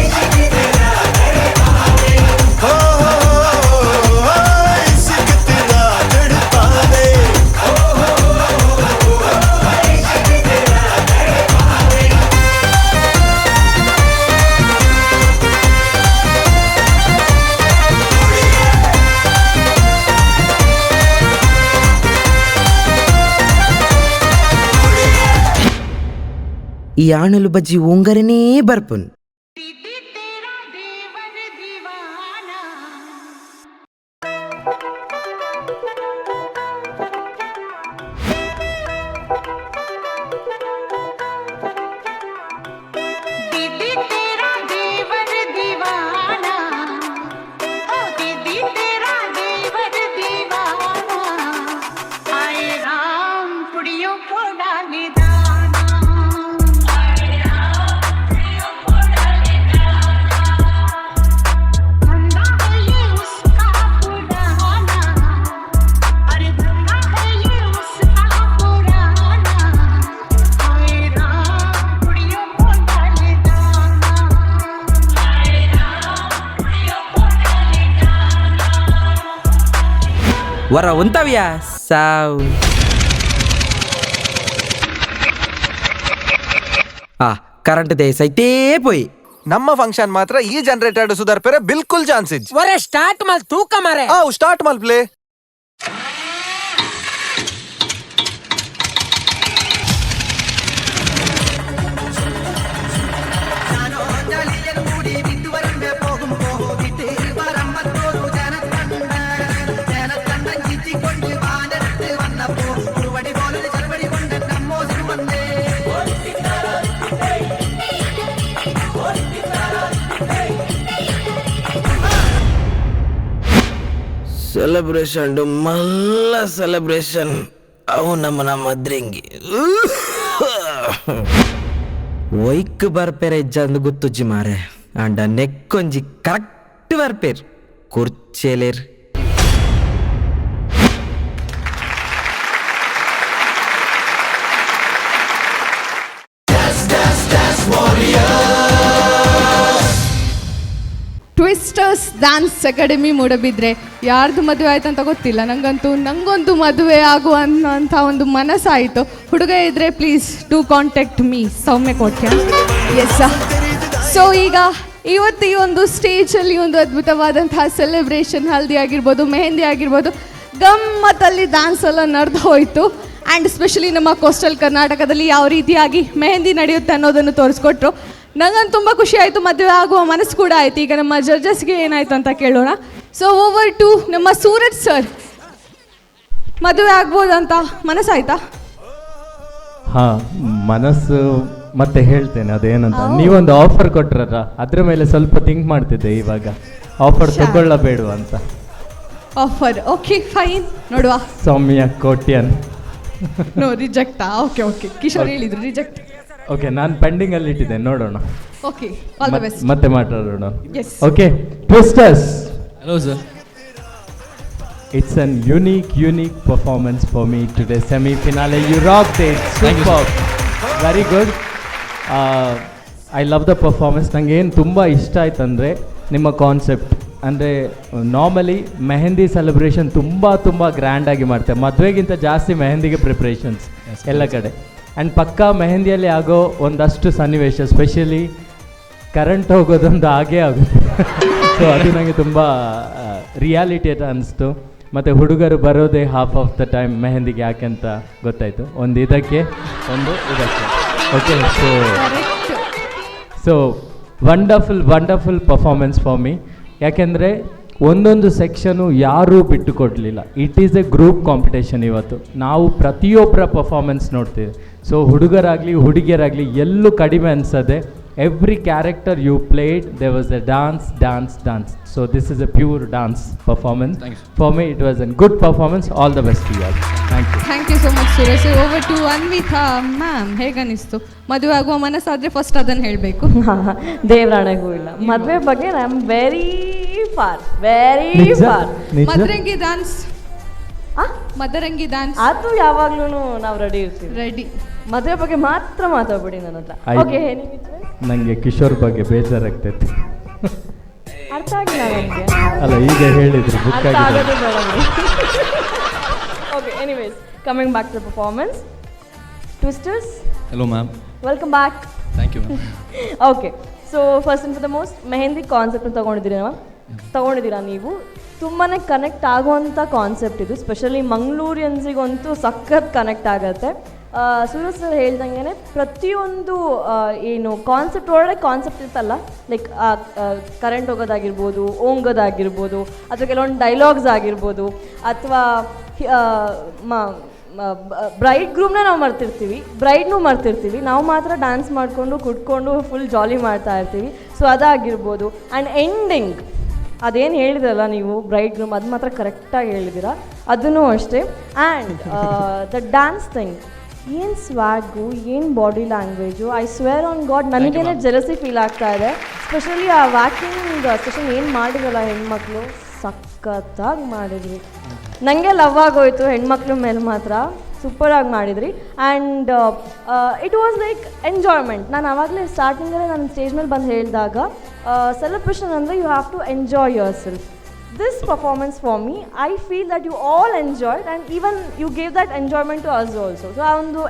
इश्क तेरा तड़पावे. ಈ ಆಣಲು ಬಜ್ಜಿ ಉಂಗರನೇ ಬರ್ಪುನ್. ವರ ಉಂತವ್ಯಾ ಸಾವು ಕರೆಂಟ್ ದೇಸೈತೇ ಪೋಯಿ. ನಮ್ಮ ಫಂಕ್ಷನ್ ಮಾತ್ರ ಈ ಜನರೇಟರ್ ಸುಧಾರ್ಪೆರೆ ಬಿಲ್ಕುಲ್ ಚಾನ್ಸ್ ಇಜ್ಜಿ. ಒರೆ ಸ್ಟಾರ್ಟ್ ಮಾಲ್ ತೂಕ ಮಾರೆ. ಸ್ಟಾರ್ಟ್ ಮಾಲ್ ಪ್ಲೇ. ಸೆಲೆಬ್ರೇಷನ್ ಮಲ್ಲ ಸೆಲೆಬ್ರೇಷನ್ ಅವು ನಮ್ಮ ಮದ್ರಿಂಗಿ ಒಯ್ಕ್ ಬರ್ಪೇರೆ ಇಜ್ಜಂದು ಗೊತ್ತುಜ್ಜಿ ಮಾರೆ ಅಂಡ ನೆಕ್ಕೊಂಜಿ ಕರೆಕ್ಟ್ ಬರ್ಪೇರ್ ಕುರ್ಚೇಲೇರ್. ಟ್ವಿಸ್ಟರ್ಸ್ ಡ್ಯಾನ್ಸ್ ಅಕಾಡೆಮಿ ಮೂಡಬಿದ್ರೆ ಯಾರ್ದು ಮದುವೆ ಆಯ್ತು ಅಂತ ಗೊತ್ತಿಲ್ಲ ನಂಗೊಂದು ಮದುವೆ ಆಗುವಂಥ ಒಂದು ಮನಸ್ಸಾಯಿತು. ಹುಡುಗ ಇದ್ರೆ please do contact me Soumya Kotian. Yes. So ಈಗ ಇವತ್ತು ಈ ಒಂದು ಸ್ಟೇಜಲ್ಲಿ ಒಂದು ಅದ್ಭುತವಾದಂತಹ ಸೆಲೆಬ್ರೇಷನ್, ಹಲ್ದಿ ಆಗಿರ್ಬೋದು, ಮೆಹಂದಿ ಆಗಿರ್ಬೋದು, ಗಮ್ಮತ್ತಲ್ಲಿ ಡ್ಯಾನ್ಸ್ ಎಲ್ಲ ನಡೆದು ಹೋಯಿತು. ಆ್ಯಂಡ್ ಸ್ಪೆಷಲಿ ನಮ್ಮ ಕೋಸ್ಟಲ್ ಕರ್ನಾಟಕದಲ್ಲಿ ಯಾವ ರೀತಿಯಾಗಿ ಮೆಹಂದಿ ನಡೆಯುತ್ತೆ ಅನ್ನೋದನ್ನು ತೋರಿಸ್ಕೊಟ್ರು. ನಂಗಂತೂ ತುಂಬ ಖುಷಿ ಆಯಿತು, ಮದುವೆ ಆಗುವ ಮನಸ್ಸು ಕೂಡ ಆಯಿತು. ಈಗ ನಮ್ಮ ಜಡ್ಜಸ್ಗೆ ಏನಾಯಿತು ಅಂತ ಕೇಳೋಣ. ಸೊ ಓವರ್ ಟು ನಮ್ಮ ಸೂರಜ್ ಸರ್, ಮದುವೆ ಆಗ್ಬೋದಂತ ಮನಸ್ಸಾಯ್ತಾ? ಹಾಂ, ಮನಸ್ಸು ಮತ್ತೆ ಹೇಳ್ತೇನೆ ಅದೇನಂತ. ನೀವೊಂದು ಆಫರ್ ಕೊಟ್ರಲ್ಲ, ಅದ್ರ ಮೇಲೆ ಸ್ವಲ್ಪ ಥಿಂಕ್ ಮಾಡ್ತಿದ್ದೆ ಇವಾಗ, ಆಫರ್ ತಗೊಳ್ಳಬೇಡುವ ಅಂತ. ಆಫರ್ ಓಕೆ ಫೈನ್, ನೋಡುವ. ಸೌಮ್ಯ ಕೋಟ್ಯನ್ ನೋ ರಿಜೆಕ್ಟಾ? ಓಕೆ ಓಕೆ, ಕಿಶೋರ್ ಹೇಳಿದ್ರು ರಿಜೆಕ್ಟ್. ಓಕೆ, ನಾನು ಪೆಂಡಿಂಗಲ್ಲಿ ಇಟ್ಟಿದ್ದೆ, ನೋಡೋಣ. Okay, all the best. ಮತ್ತೆ ಮಾತಾಡೋಣ. Yes. Okay, twisters. Hello sir. It's an unique performance for me today. Semi-finale, you rocked it. Superb. Very good. I love the performance. ನನಗೆ ಏನು ತುಂಬ ಇಷ್ಟ ಆಯ್ತು ಅಂದರೆ ನಿಮ್ಮ ಕಾನ್ಸೆಪ್ಟ್. ಅಂದರೆ ನಾರ್ಮಲಿ ಮೆಹಂದಿ ಸೆಲೆಬ್ರೇಷನ್ ತುಂಬ ಗ್ರ್ಯಾಂಡಾಗಿ ಮಾಡ್ತೇವೆ, ಮದುವೆಗಿಂತ ಜಾಸ್ತಿ ಮೆಹಂದಿಗೆ ಪ್ರಿಪ್ರೇಷನ್ಸ್ ಎಲ್ಲ ಕಡೆ. ಆ್ಯಂಡ್ ಪಕ್ಕಾ ಮೆಹಂದಿಯಲ್ಲಿ ಆಗೋ ಒಂದಷ್ಟು ಸನ್ನಿವೇಶ, ಸ್ಪೆಷಲಿ ಕರೆಂಟ್ ಹೋಗೋದೊಂದು ಆಗೇ ಆಗುತ್ತೆ. ಸೊ ಅದು ನನಗೆ ತುಂಬ ರಿಯಾಲಿಟಿ ಅಂತ ಅನಿಸ್ತು. ಮತ್ತು ಹುಡುಗರು ಬರೋದೇ ಹಾಫ್ ಆಫ್ ದ ಟೈಮ್ ಮೆಹಂದಿಗೆ, ಯಾಕೆಂತ ಗೊತ್ತಾಯಿತು. ಒಂದು ಇದಕ್ಕೆ. Okay, so wonderful performance for me. ಯಾಕೆಂದರೆ ಒಂದೊಂದು ಸೆಕ್ಷನು ಯಾರೂ ಬಿಟ್ಟು ಕೊಡಲಿಲ್ಲ. It is A group competition. ಇವತ್ತು ನಾವು ಪ್ರತಿಯೊಬ್ಬರ ಪರ್ಫಾರ್ಮೆನ್ಸ್ ನೋಡ್ತೀವಿ. ಸೊ ಹುಡುಗರಾಗಲಿ ಹುಡುಗಿಯರಾಗಲಿ ಎಲ್ಲೂ ಕಡಿಮೆ ಅನಿಸದೆ, every character you played, they was a dance. So this is a pure dance performance. For me it was a good performance. All the best you all. Thank you so much Suresh. Over to Anvita ma'am, ಹೇಗನ್ನಿಸ್ತು? ಮದುವೆ ಆಗುವ ಮನಸ್ಸಾದರೆ first ಅದನ್ನು ಹೇಳಬೇಕು. ದೇವರಾಣೆಗೂ ಇಲ್ಲ ಮದುವೆ ಬಗ್ಗೆ. I am very far. ಮದರಂಗಿ dance ಅದು ಯಾವಾಗ್ಲೂ ನಾವು ರೆಡಿ ಇರ್ತೀವಿ. ರೆಡಿ. ಮದುವೆ ಬಗ್ಗೆ ಮಾತ್ರ ಮಾತಾಡ್ಬಿಡಿ ನನ್ನ ಹತ್ರ. ಓಕೆ, ನನಗೆ ಕಿಶೋರ್ ಬಗ್ಗೆ ಬೇಜಾರಾಗ್ತೈತೆ. ಅರ್ಥ ಆಗಿಲ್ಲ ನನಗೆ. ಅಲ್ಲ, ಈಗ ಹೇಳಿದ್ರು ಬುಕ್ ಆಗಿದೆ. Okay, anyways, coming back to performance. Twisters, Hello ma'am. Welcome back. Thank you ma'am. Okay, so first and foremost mehndi concept ತಗೊಂಡಿದ್ದೀರಾ ನೀವು. ತುಂಬಾ ಕನೆಕ್ಟ್ ಆಗುವಂಥ ಕಾನ್ಸೆಪ್ಟ್ ಇದು. ಸ್ಪೆಷಲಿ ಮಂಗಳೂರಿಯನ್ಸಿಗಂತೂ ಸಖತ್ ಕನೆಕ್ಟ್ ಆಗುತ್ತೆ. ಸೂರಜ್ ಸರ್ ಹೇಳ್ದಂಗೆ ಪ್ರತಿಯೊಂದು ಏನು ಕಾನ್ಸೆಪ್ಟ್ ಒಳ್ಳೆ ಕಾನ್ಸೆಪ್ಟ್ ಇರ್ತಲ್ಲ, ಲೈಕ್ ಕರೆಂಟ್ ಹೋಗೋದಾಗಿರ್ಬೋದು, ಓಂಗೋದಾಗಿರ್ಬೋದು, ಅಥವಾ ಕೆಲವೊಂದು ಡೈಲಾಗ್ಸ್ ಆಗಿರ್ಬೋದು, ಅಥವಾ ಬ್ರೈಡ್ ಗ್ರೂಮ್ನ ನಾವು ಮರ್ತಿರ್ತೀವಿ, ಬ್ರೈಡ್ನೂ ಮರ್ತಿರ್ತೀವಿ, ನಾವು ಮಾತ್ರ ಡ್ಯಾನ್ಸ್ ಮಾಡಿಕೊಂಡು ಕುಟ್ಕೊಂಡು ಫುಲ್ ಜಾಲಿ ಮಾಡ್ತಾ ಇರ್ತೀವಿ. ಸೊ ಅದಾಗಿರ್ಬೋದು. ಆ್ಯಂಡ್ ಎಂಡಿಂಗ್ ಅದೇನು ಹೇಳಿದ್ರಲ್ಲ ನೀವು, ಬ್ರೈಡ್ ಗ್ರೂಮ್, ಅದು ಮಾತ್ರ ಕರೆಕ್ಟಾಗಿ ಹೇಳಿದ್ದೀರಾ, ಅದೂ ಅಷ್ಟೇ. ಆ್ಯಂಡ್ ದ ಡ್ಯಾನ್ಸ್ ಥಿಂಗ್, ಏನು ಸ್ವ್ಯಾಗು, ಏನು body language, I swear on god ನನಗೇನೆ ಜೆಲಸಿ ಫೀಲ್ ಆಗ್ತಾ ಇದೆ. ಸ್ಪೆಷಲಿ ಆ ವ್ಯಾಕಿಂಗ್ ಸೆಷನ್ ಏನು ಮಾಡಿದ್ರಲ್ಲ ಹೆಣ್ಮಕ್ಳು, ಸಖತ್ತಾಗಿ ಮಾಡಿದ್ರಿ. ನನಗೆ ಲವ್ ಆಗೋಯ್ತು ಹೆಣ್ಮಕ್ಳ ಮೇಲೆ ಮಾತ್ರ. ಸೂಪರಾಗಿ ಮಾಡಿದ್ರಿ. And it was like enjoyment. ನಾನು ಆವಾಗಲೇ ಸ್ಟಾರ್ಟಿಂಗಲ್ಲೇ ನಾನು ಸ್ಟೇಜ್ ಮೇಲೆ ಬಂದು ಹೇಳಿದಾಗ, ಸೆಲೆಬ್ರೇಷನ್ ಅಂದರೆ you have to enjoy yourself. this performance for me, I feel that you all enjoyed and even you gave that enjoyment to us also. So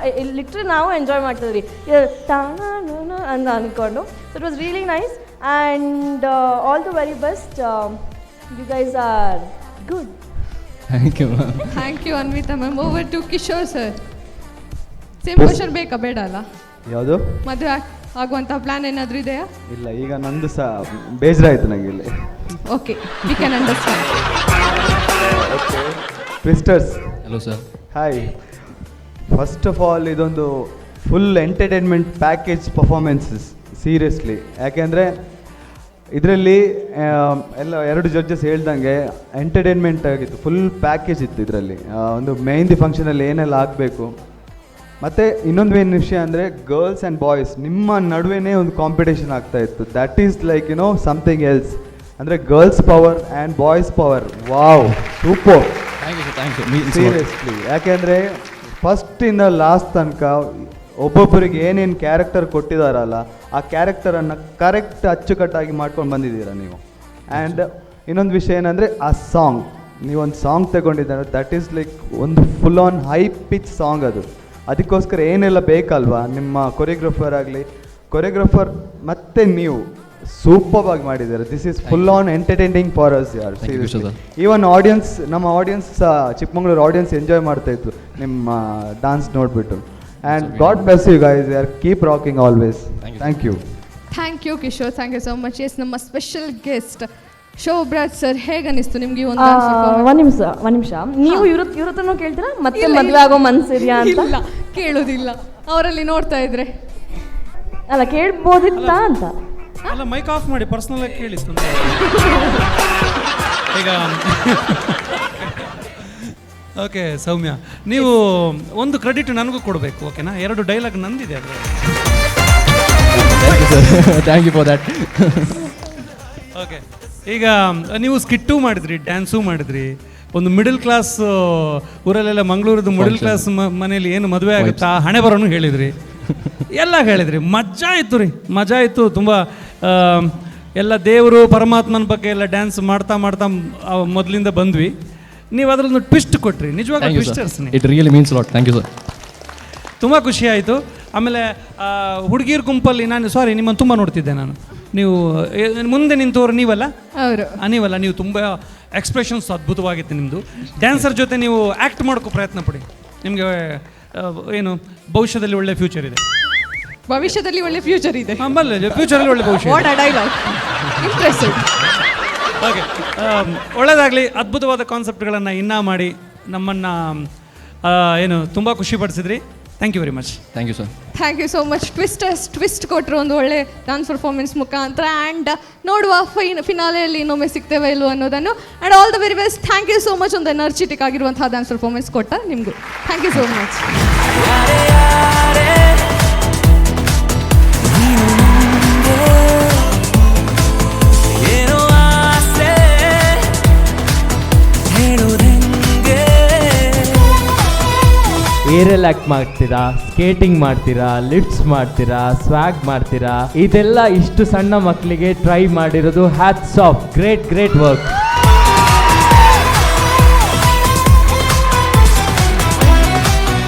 I literally now enjoy ಮಾಡ್ತಿದ್ರಿ ಅಂತ ಅನ್ಕೊಂಡು. So it was really nice and all the very best. You guys are good. Thank you ma'am. Thank you Anvita ma'am. Over to Kishore sir. Same question ಬೇಕಾ ಬೇಡ ಅಲ್ಲ? ಯಾವುದು? ಮದುವೆ ಆಗುವಂಥ plan ಏನಾದರೂ ಇದೆಯಾ? ಇಲ್ಲ, ಈಗ ನಂದು ಸಹ ಬೇಜಾರಾಯಿತು ನನಗೆ ಇಲ್ಲಿ. Okay, we can understand. Twisters, hello sir. Hi. First of all ಇದೊಂದು full entertainment package performances, seriously. ಯಾಕೆಂದರೆ ಇದರಲ್ಲಿ ಎಲ್ಲ 2 ಜಡ್ಜಸ್ ಹೇಳ್ದಂಗೆ ಎಂಟರ್ಟೈನ್ಮೆಂಟ್ ಆಗಿತ್ತು, ಫುಲ್ ಪ್ಯಾಕೇಜ್ ಇತ್ತು ಇದರಲ್ಲಿ. ಒಂದು ಮೆಹಂದಿ ಫಂಕ್ಷನಲ್ಲಿ ಏನೆಲ್ಲ ಆಗಬೇಕು. ಮತ್ತು ಇನ್ನೊಂದು ಏನು ವಿಷಯ ಅಂದರೆ ಗರ್ಲ್ಸ್ ಆ್ಯಂಡ್ ಬಾಯ್ಸ್ ನಿಮ್ಮ ನಡುವೆನೇ ಒಂದು ಕಾಂಪಿಟೇಷನ್ ಆಗ್ತಾ ಇತ್ತು. That is like something else. ಅಂದರೆ girls power and boys power, wow, super. Seriously. ಯಾಕೆಂದರೆ ಫಸ್ಟಿಂದ ಲಾಸ್ಟ್ ತನಕ ಒಬ್ಬೊಬ್ಬರಿಗೆ ಏನೇನು ಕ್ಯಾರೆಕ್ಟರ್ ಕೊಟ್ಟಿದ್ದಾರಲ್ಲ, ಆ ಕ್ಯಾರೆಕ್ಟರನ್ನು ಕರೆಕ್ಟ್ ಅಚ್ಚುಕಟ್ಟಾಗಿ ಮಾಡ್ಕೊಂಡು ಬಂದಿದ್ದೀರ ನೀವು. ಆ್ಯಂಡ್ ಇನ್ನೊಂದು ವಿಷಯ ಏನಂದರೆ ಆ ಸಾಂಗ್, ನೀವೊಂದು ಸಾಂಗ್ ತಗೊಂಡಿದ್ದಾರೆ, ದಟ್ ಈಸ್ ಲೈಕ್ ಒಂದು full on high pitch song ಅದು. ಅದಕ್ಕೋಸ್ಕರ ಏನೆಲ್ಲ ಬೇಕಲ್ವಾ, ನಿಮ್ಮ ಕೊರಿಯೋಗ್ರಫರ್ ಮತ್ತು ನೀವು ಸೂಪರ್ ಆಗಿ ಮಾಡಿದ್ದಾರೆ. This is full on entertaining for us ಯಾರ್. ಈವನ್ ಆಡಿಯನ್ಸ್, ನಮ್ಮ ಆಡಿಯನ್ಸ್ ಸಹ, ಚಿಕ್ಕಮಗಳೂರು ಆಡಿಯನ್ಸ್ ಎಂಜಾಯ್ ಮಾಡ್ತಾಯಿತ್ತು ನಿಮ್ಮ ಡಾನ್ಸ್ ನೋಡಿಬಿಟ್ಟು. And God bless you guys, you are keep rocking always. Thank you. Thank you Kishore, thank you so much. Yes, ನಮ್ಮ special guest Shobharaj sir, ಹೇಗೆ ಅನಿಸ್ತು ನಿಮ್ಗೆ ಈ ಒಂದು? ಒಂದು ನಿಮಿಷ, ನೀವು ಇವ್ರ ಹತ್ರನೂ ಕೇಳ್ತೀರಾ ಮತ್ತೆ ಮದುವೆ ಆಗೋ ಮನ್ಸಿದ್ಯಾ ಅಂತ? ಇಲ್ಲ, ಕೇಳೋದಿಲ್ಲ. ಅವರಲ್ಲಿ ನೋಡ್ತಾ ಇದ್ರೆ ಅಲ್ಲ, ಕೇಳ್ಬೋದಿತ್ತ ಅಂತ. ಅಲ್ಲ, ಮೈಕ್ ಆಫ್ ಮಾಡಿ ಪರ್ಸನಲ್ ಆಗಿ ಕೇಳಿತ್ತು ಈಗ. ಓಕೆ ಸೌಮ್ಯ, ನೀವು ಒಂದು ಕ್ರೆಡಿಟ್ ನನಗೂ ಕೊಡಬೇಕು, ಓಕೆನಾ? 2 ಡೈಲಾಗ್ ನಂದಿದೆ ಅದು. Thank you for that. Okay, ಈಗ ನೀವು ಸ್ಕಿಟ್ಟೂ ಮಾಡಿದ್ರಿ, ಡ್ಯಾನ್ಸೂ ಮಾಡಿದ್ರಿ. ಒಂದು ಮಿಡಲ್ ಕ್ಲಾಸ್ ಊರಲ್ಲೆಲ್ಲ, ಮಂಗಳೂರದ್ದು ಮಿಡಲ್ ಕ್ಲಾಸ್ ಮನೇಲಿ ಏನು ಮದುವೆ ಆಗುತ್ತಾ ಹಣೆ ಬರೋನು ಹೇಳಿದ್ರಿ, ಎಲ್ಲ ಹೇಳಿದ್ರಿ. ಮಜಾ ಇತ್ತು ರೀ, ಮಜಾ ಇತ್ತು ತುಂಬ. ಎಲ್ಲ ದೇವರು ಪರಮಾತ್ಮನ ಬಗ್ಗೆ ಎಲ್ಲ ಡ್ಯಾನ್ಸ್ ಮಾಡ್ತಾ ಮಾಡ್ತಾ ಮೊದಲಿಂದ ಬಂದ್ವಿ. ನೀವು ಅದರಲ್ಲೊಂದು ಟ್ವಿಸ್ಟ್ ಕೊಟ್ರಿ, ನಿಜವಾಗ್ಲೂ twisters. It really means lot. Thank you sir. ತುಂಬ ಖುಷಿ ಆಯಿತು. ಆಮೇಲೆ ಹುಡುಗಿರ ಗುಂಪಲ್ಲಿ ನಾನು ನಿಮ್ಮನ್ನು ತುಂಬ ನೋಡ್ತಿದ್ದೆ ನಾನು. ನೀವು ಮುಂದೆ ನಿಂತವರು ನೀವಲ್ಲ? ಅವರು ನೀವಲ್ಲ, ನೀವು ತುಂಬ ಎಕ್ಸ್ಪ್ರೆಷನ್ಸ್ ಅದ್ಭುತವಾಗಿತ್ತು ನಿಮ್ಮದು. ಡ್ಯಾನ್ಸರ್ ಜೊತೆ ನೀವು ಆ್ಯಕ್ಟ್ ಮಾಡೋಕ್ಕೂ ಪ್ರಯತ್ನ ಪಡಿ. ನಿಮಗೆ ಏನು ಭವಿಷ್ಯದಲ್ಲಿ ಒಳ್ಳೆ ಫ್ಯೂಚರ್ ಇದೆ. ಭವಿಷ್ಯದಲ್ಲಿ ಒಳ್ಳೆ ಫ್ಯೂಚರ್ ಇದೆ. ಫ್ಯೂಚರಲ್ಲಿ ಒಳ್ಳೆ ಭವಿಷ್ಯ. What a dialogue, impressive. Okay, ಒಳ್ಳೆಯದಾಗಲಿ. ಅದ್ಭುತವಾದ ಕಾನ್ಸೆಪ್ಟ್ಗಳನ್ನು ಇನ್ನೂ ಮಾಡಿ ನಮ್ಮನ್ನು ಏನು ತುಂಬ ಖುಷಿಪಡಿಸಿದ್ರಿ. Thank you very much. Thank you sir. Thank you so much. Twist ಕೊಟ್ಟರು ಒಂದು ಒಳ್ಳೆ ಡಾನ್ಸ್ ಪರ್ಫಾರ್ಮೆನ್ಸ್ ಮುಖಾಂತರ. ಆ್ಯಂಡ್ ನೋಡುವ ಫಿನಾಲೆಯಲ್ಲಿ ಇನ್ನೊಮ್ಮೆ ಸಿಗ್ತೇವೆ ಇಲ್ವೋ ಅನ್ನೋದನ್ನು. And all the very best. Thank you so much. ಒಂದು ಎನರ್ಜಿಟಿಕ್ ಆಗಿರುವಂತಹ ಡಾನ್ಸ್ ಪರ್ಫಾರ್ಮೆನ್ಸ್ ಕೊಟ್ಟ ನಿಮಗೂ thank you so much. Aerial act ಮಾಡ್ತೀರಾ, ಸ್ಕೇಟಿಂಗ್ ಮಾಡ್ತೀರಾ, ಲಿಫ್ಟ್ಸ್ ಮಾಡ್ತೀರಾ, ಸ್ವ್ಯಾಗ್ ಮಾಡ್ತೀರಾ, ಇದೆಲ್ಲ ಇಷ್ಟು ಸಣ್ಣ ಮಕ್ಕಳಿಗೆ ಟ್ರೈ ಮಾಡಿರೋದು hats off. Great great work.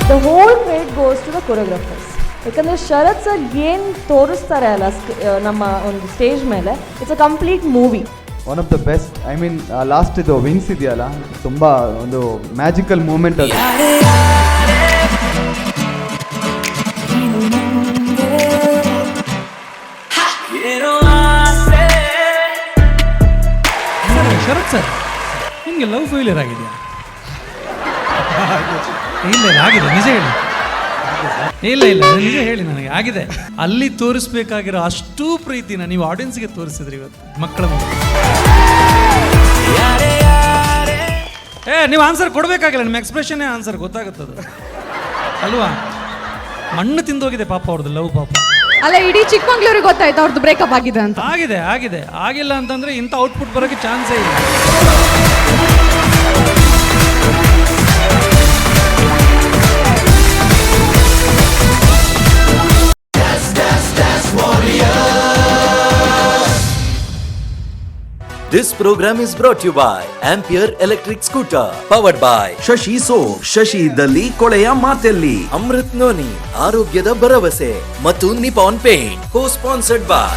The whole credit goes to the choreographers. ಯಾಕಂದರೆ ಶರತ್ ಸರ್ ಏನು ತೋರಿಸ್ತಾರೆ ಅಲ್ಲ ನಮ್ಮ ಒಂದು ಸ್ಟೇಜ್ ಮೇಲೆ, it's a complete movie. One of the best. I mean last ಇದು ವಿಂಗ್ಸ್ ಇದೆಯಲ್ಲ, ತುಂಬ ಒಂದು ಮ್ಯಾಜಿಕಲ್ ಮೂಮೆಂಟ್ ಅದು. ಶರತ್ ಸರ್, ನಿಮಗೆ ಲವ್ ಫೇಲಿಯರ್ ಆಗಿದೆಯಾ? ಇಲ್ಲ, ಆಗಿದೆ. ನಿಜ ಹೇಳಿ. ಇಲ್ಲ, ನಿಜ ಹೇಳಿ. ನನಗೆ ಆಗಿದೆ. ಅಲ್ಲಿ ತೋರಿಸ್ಬೇಕಾಗಿರೋ ಅಷ್ಟೂ ಪ್ರೀತಿನ ನೀವು ಆಡಿಯನ್ಸ್ಗೆ ತೋರಿಸಿದ್ರಿ ಇವತ್ತು ಮಕ್ಕಳ ಮುಂದೆ. ನೀವು ಆನ್ಸರ್ ಕೊಡಬೇಕಾಗಿಲ್ಲ, ನಿಮ್ಮ ಎಕ್ಸ್ಪ್ರೆಷನ್ನೇ ಆನ್ಸರ್ ಗೊತ್ತಾಗುತ್ತದು ಅಲ್ವಾ? ಮಣ್ಣು ತಿಂದೋಗಿದೆ ಪಾಪ ಅವ್ರದ್ದು ಲವ್. ಪಾಪ ಅಲ್ಲ, ಇಡೀ ಚಿಕ್ಕಮಂಗ್ಳೂರಿಗೆ ಗೊತ್ತಾಯ್ತು ಅವ್ರದ್ದು ಬ್ರೇಕಪ್ ಆಗಿದೆ ಅಂತ. ಆಗಿದೆ. ಆಗಿಲ್ಲ ಅಂತಂದ್ರೆ ಇಂಥ ಔಟ್ಪುಟ್ ಬರೋಕ್ಕೆ ಚಾನ್ಸೇ ಇಲ್ಲ. This program is brought to you by Ampere Electric Scooter, powered by Shashi soap, Shashi ಇದ್ದಲ್ಲಿ ಕೊಳೆಯ ಮಾತೆಲ್ಲಿ. ಅಮೃತ್ ನೋನಿ, ಆರೋಗ್ಯದ ಭರವಸೆ ಮತ್ತು ನಿಪಾನ್ ಪೇಂಟ್, co-sponsored by